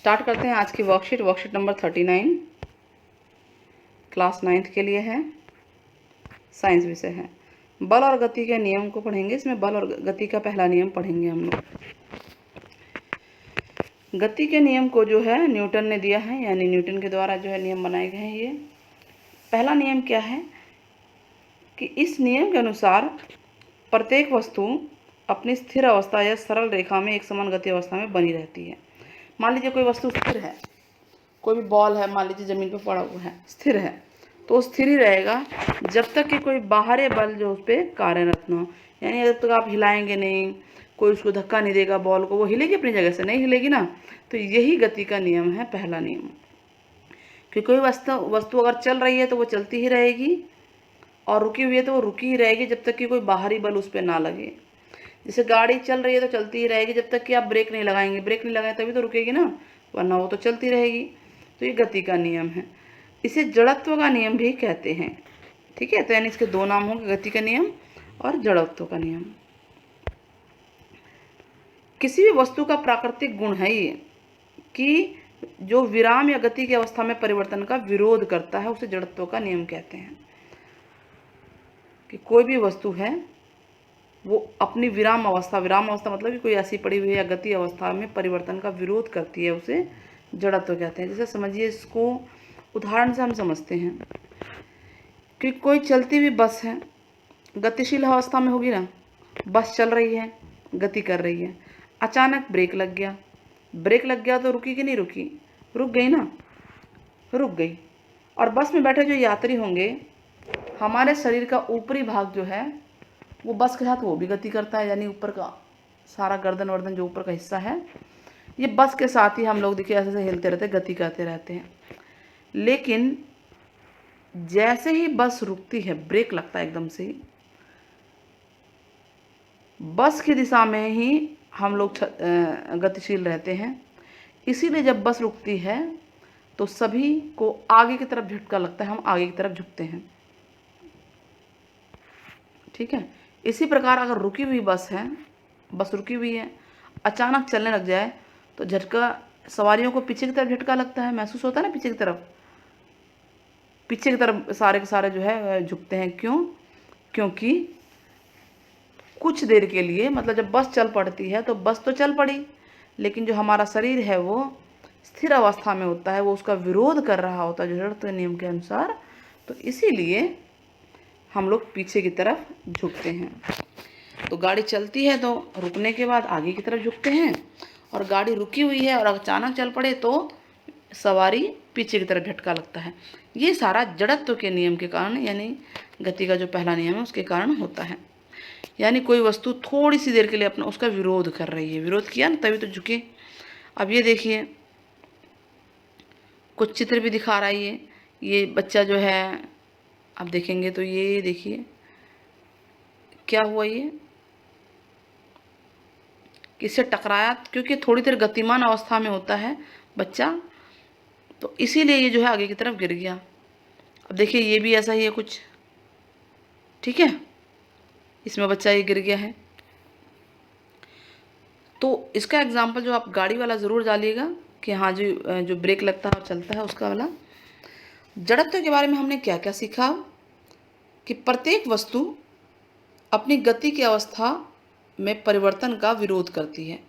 Start करते हैं आज की वर्कशीट नंबर 39 क्लास 9th के लिए है, साइंस विषय है। बल और गति के नियम को पढ़ेंगे। इसमें बल और गति का पहला नियम पढ़ेंगे हम लोग। गति के नियम को जो है न्यूटन ने दिया है, यानी न्यूटन के द्वारा जो है नियम बनाए गए हैं। ये पहला नियम क्या है कि इस नियम के अनुसार प्रत्येक वस्तु अपनी स्थिर अवस्था या सरल रेखा में एक समान गति अवस्था में बनी रहती है। मान लीजिए कोई वस्तु स्थिर है, कोई भी बॉल है, मान लीजिए ज़मीन पर पड़ा हुआ है, स्थिर है, तो स्थिर ही रहेगा जब तक कि कोई बाहरी बल जो उस पर कार्यरत ना हो। यानी जब तक आप हिलाएंगे नहीं, कोई उसको धक्का नहीं देगा बॉल को, वो हिलेगी अपनी जगह से, नहीं हिलेगी ना। तो यही गति का नियम है, पहला नियम। कि कोई वस्तु अगर चल रही है तो वो चलती ही रहेगी, और रुकी हुई है तो वो रुकी ही रहेगी जब तक कि कोई बाहरी बल उस पर ना लगे। जैसे गाड़ी चल रही है तो चलती ही रहेगी जब तक कि आप ब्रेक नहीं लगाएंगे, ब्रेक नहीं लगाए तभी तो रुकेगी ना, वरना वो तो चलती रहेगी। तो ये गति का नियम है। इसे जड़त्व का नियम भी कहते हैं। ठीक है, तो यानी इसके दो नाम होंगे, गति का नियम और जड़त्व का नियम। किसी भी वस्तु का प्राकृतिक गुण है ये कि जो विराम या गति की अवस्था में परिवर्तन का विरोध करता है, उसे जड़त्व का नियम कहते हैं। कि कोई भी वस्तु है वो अपनी विराम अवस्था मतलब कि कोई ऐसी पड़ी हुई या गति अवस्था में परिवर्तन का विरोध करती है, उसे जड़त्व कहते हैं। जैसे समझिए, इसको उदाहरण से हम समझते हैं कि कोई चलती हुई बस है, गतिशील अवस्था में होगी ना, बस चल रही है, गति कर रही है, अचानक ब्रेक लग गया तो रुकी कि नहीं रुकी? रुक गई ना, रुक गई। और बस में बैठे जो यात्री होंगे, हमारे शरीर का ऊपरी भाग जो है वो बस के साथ वो भी गति करता है, यानी ऊपर का सारा गर्दन वर्दन जो ऊपर का हिस्सा है, ये बस के साथ ही हम लोग देखिए ऐसे ऐसे हिलते रहते हैं, गति करते रहते हैं। लेकिन जैसे ही बस रुकती है, ब्रेक लगता है एकदम से, बस की दिशा में ही हम लोग गतिशील रहते हैं। इसीलिए जब बस रुकती है तो सभी को आगे की तरफ झटका लगता है, हम आगे की तरफ झुकते हैं। ठीक है, इसी प्रकार अगर रुकी हुई बस रुकी हुई है, अचानक चलने लग जाए तो झटका, सवारियों को पीछे की तरफ झटका लगता है, महसूस होता है ना, पीछे की तरफ सारे के सारे जो है झुकते हैं। क्यों? क्योंकि कुछ देर के लिए, मतलब जब बस चल पड़ती है तो बस तो चल पड़ी, लेकिन जो हमारा शरीर है वो स्थिर अवस्था में होता है, वो उसका विरोध कर रहा होता है जड़त्व नियम के अनुसार। तो इसीलिए हम लोग पीछे की तरफ झुकते हैं। तो गाड़ी चलती है तो रुकने के बाद आगे की तरफ झुकते हैं, और गाड़ी रुकी हुई है और अचानक चल पड़े तो सवारी पीछे की तरफ झटका लगता है। ये सारा जड़त्व के नियम के कारण, यानी गति का जो पहला नियम है उसके कारण होता है। यानी कोई वस्तु थोड़ी सी देर के लिए अपना उसका विरोध कर रही है, विरोध किया ना तभी तो झुके। अब ये देखिए, कुछ चित्र भी दिखा रहा है। ये बच्चा जो है, आप देखेंगे तो ये देखिए क्या हुआ, ये किससे टकराया, क्योंकि थोड़ी देर गतिमान अवस्था में होता है बच्चा, तो इसीलिए ये जो है आगे की तरफ गिर गया। अब देखिए ये भी ऐसा ही है कुछ, ठीक है, इसमें बच्चा ये गिर गया है। तो इसका एग्जाम्पल जो आप गाड़ी वाला ज़रूर डालिएगा कि हाँ जो ब्रेक लगता है और चलता है उसका वाला। जड़त्व के बारे में हमने क्या क्या सीखा कि प्रत्येक वस्तु अपनी गति की अवस्था में परिवर्तन का विरोध करती है।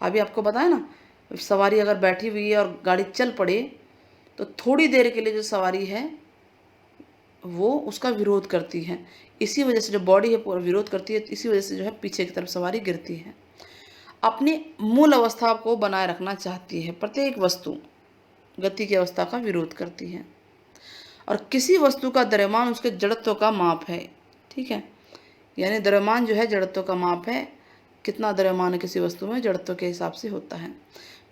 अभी आपको बताया ना, सवारी अगर बैठी हुई है और गाड़ी चल पड़े तो थोड़ी देर के लिए जो सवारी है वो उसका विरोध करती है। इसी वजह से जो बॉडी है पूरा विरोध करती है, इसी वजह से जो है पीछे की तरफ सवारी गिरती है। अपनी मूल अवस्था को बनाए रखना चाहती है। प्रत्येक वस्तु गति की अवस्था का विरोध करती है, और किसी वस्तु का द्रव्यमान उसके जड़त्व का माप है। ठीक है, यानी द्रव्यमान जो है जड़त्व का माप है, कितना द्रव्यमान है किसी वस्तु में, जड़त्व के हिसाब से होता है।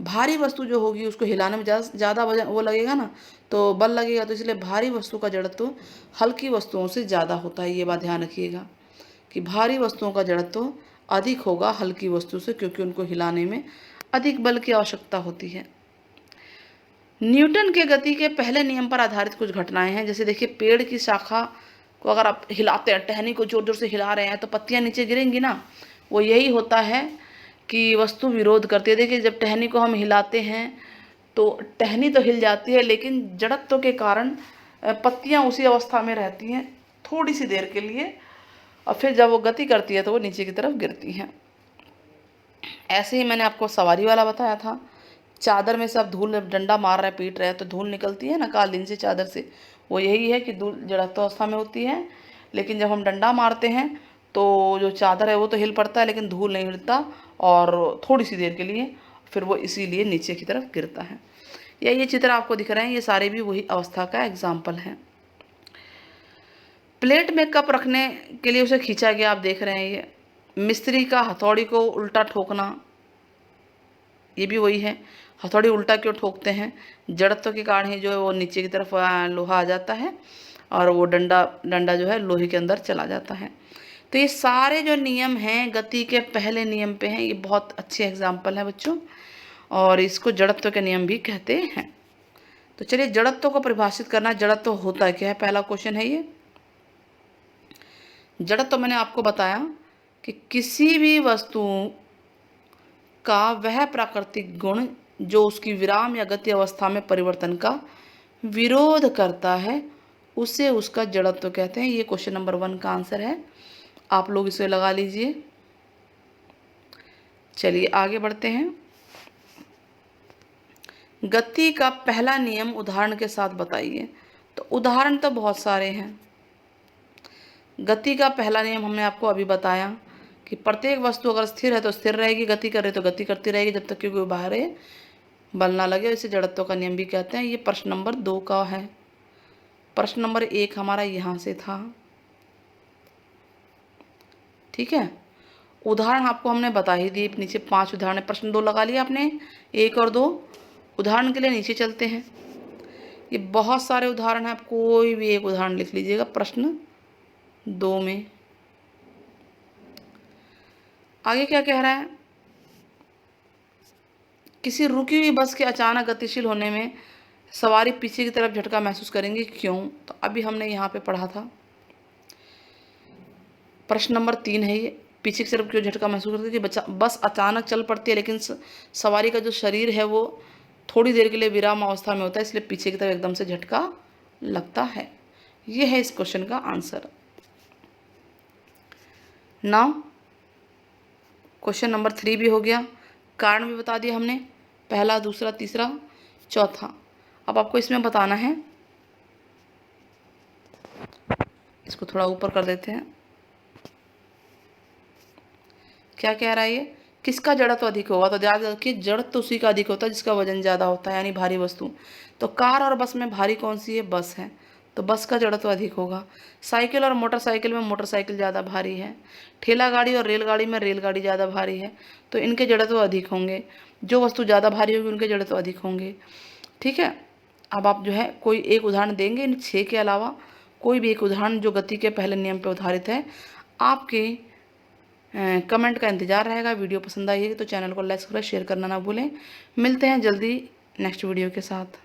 भारी वस्तु जो होगी उसको हिलाने में ज़्यादा वजन वो लगेगा ना, तो बल लगेगा, तो इसलिए भारी वस्तु का जड़त्व हल्की वस्तुओं से ज़्यादा होता है। ये बात ध्यान रखिएगा कि भारी वस्तुओं का जड़त्व अधिक होगा हल्की वस्तु से, क्योंकि उनको हिलाने में अधिक बल की आवश्यकता होती है। न्यूटन के गति के पहले नियम पर आधारित कुछ घटनाएं हैं। जैसे देखिए, पेड़ की शाखा को अगर आप हिलाते हैं, टहनी को जोर जोर से हिला रहे हैं तो पत्तियां नीचे गिरेंगी ना, वो यही होता है कि वस्तु विरोध करती है। देखिए, जब टहनी को हम हिलाते हैं तो टहनी तो हिल जाती है, लेकिन जड़त्व के कारण पत्तियां उसी अवस्था में रहती हैं थोड़ी सी देर के लिए, और फिर जब वो गति करती है तो वो नीचे की तरफ गिरती हैं। ऐसे ही मैंने आपको सवारी वाला बताया था, चादर में से आप धूल डंडा मार रहे पीट रहे तो धूल निकलती है ना कालीन से, चादर से, वो यही है कि धूल जड़त्व अवस्था में होती है। लेकिन जब हम डंडा मारते हैं तो जो चादर है वो तो हिल पड़ता है, लेकिन धूल नहीं हिलता, और थोड़ी सी देर के लिए फिर वो इसीलिए नीचे की तरफ गिरता है। या ये चित्र आपको दिख रहे हैं, ये सारे भी वही अवस्था का एग्जाम्पल है। प्लेट में कप रखने के लिए उसे खींचा गया, आप देख रहे हैं ये मिस्त्री का हथौड़ी को उल्टा ठोकना, ये भी वही है। हथौड़ी उल्टा क्यों ठोकते हैं? जड़त्व के कारण ही जो है वो नीचे की तरफ लोहा आ जाता है और वो डंडा जो है लोहे के अंदर चला जाता है। तो ये सारे जो नियम हैं गति के पहले नियम पे हैं, ये बहुत अच्छे एग्जाम्पल हैं बच्चों, और इसको जड़त्व के नियम भी कहते हैं। तो चलिए जड़त्व को परिभाषित करना, जड़त्व होता क्या है, पहला क्वेश्चन है ये। जड़त्व मैंने आपको बताया कि किसी भी वस्तु का वह प्राकृतिक गुण जो उसकी विराम या गति अवस्था में परिवर्तन का विरोध करता है, उसे उसका जड़त्व कहते हैं। ये क्वेश्चन नंबर 1 का आंसर है, आप लोग इसे लगा लीजिए। चलिए आगे बढ़ते हैं। गति का पहला नियम उदाहरण के साथ बताइए। तो उदाहरण तो बहुत सारे हैं। गति का पहला नियम हमने आपको अभी बताया कि प्रत्येक वस्तु अगर स्थिर है तो स्थिर रहेगी, गति कर रही तो गति करती रहेगी जब तक कि कोई बाहर बल ना लगे, इसे जड़त्व का नियम भी कहते हैं। ये प्रश्न नंबर 2 का है। प्रश्न नंबर 1 हमारा यहाँ से था, ठीक है। उदाहरण आपको हमने बता ही दिए, नीचे 5 उदाहरण, प्रश्न 2 लगा लिया आपने, 1 और 2। उदाहरण के लिए नीचे चलते हैं। ये बहुत सारे उदाहरण हैं, आप कोई भी एक उदाहरण लिख लीजिएगा प्रश्न 2 में। आगे क्या कह रहा है? किसी रुकी हुई बस के अचानक गतिशील होने में सवारी पीछे की तरफ झटका महसूस करेंगे, क्यों? तो अभी हमने यहाँ पे पढ़ा था। प्रश्न नंबर 3 है ये, पीछे की तरफ क्यों झटका महसूस करते हैं? कि बस अचानक चल पड़ती है, लेकिन सवारी का जो शरीर है वो थोड़ी देर के लिए विराम अवस्था में होता है, इसलिए पीछे की तरफ एकदम से झटका लगता है। ये है इस क्वेश्चन का आंसर। नाउ क्वेश्चन नंबर 3 भी हो गया, कारण भी बता दिया हमने, पहला, दूसरा, तीसरा, चौथा। अब आपको इसमें बताना है, इसको थोड़ा ऊपर कर देते हैं। क्या कह रहा है ये? किसका जड़त्व अधिक होगा? तो याद रखिए जड़त्व तो उसी का अधिक होता है जिसका वजन ज़्यादा होता है, यानी भारी वस्तु। तो कार और बस में भारी कौन सी है? बस है, तो बस का जड़त्व अधिक होगा। साइकिल और मोटरसाइकिल में मोटरसाइकिल ज़्यादा भारी है। ठेला गाड़ी और रेलगाड़ी में रेलगाड़ी ज़्यादा भारी है, तो इनके जड़त्व अधिक होंगे। जो वस्तु ज़्यादा भारी होगी उनके जड़त्व अधिक होंगे, ठीक है। अब आप जो है कोई एक उदाहरण देंगे इन 6 के अलावा, कोई भी एक उदाहरण जो गति के पहले नियम पर आधारित है। आपके कमेंट का इंतज़ार रहेगा। वीडियो पसंद आई है तो चैनल को लाइक और शेयर करना ना भूलें। मिलते हैं जल्दी नेक्स्ट वीडियो के साथ।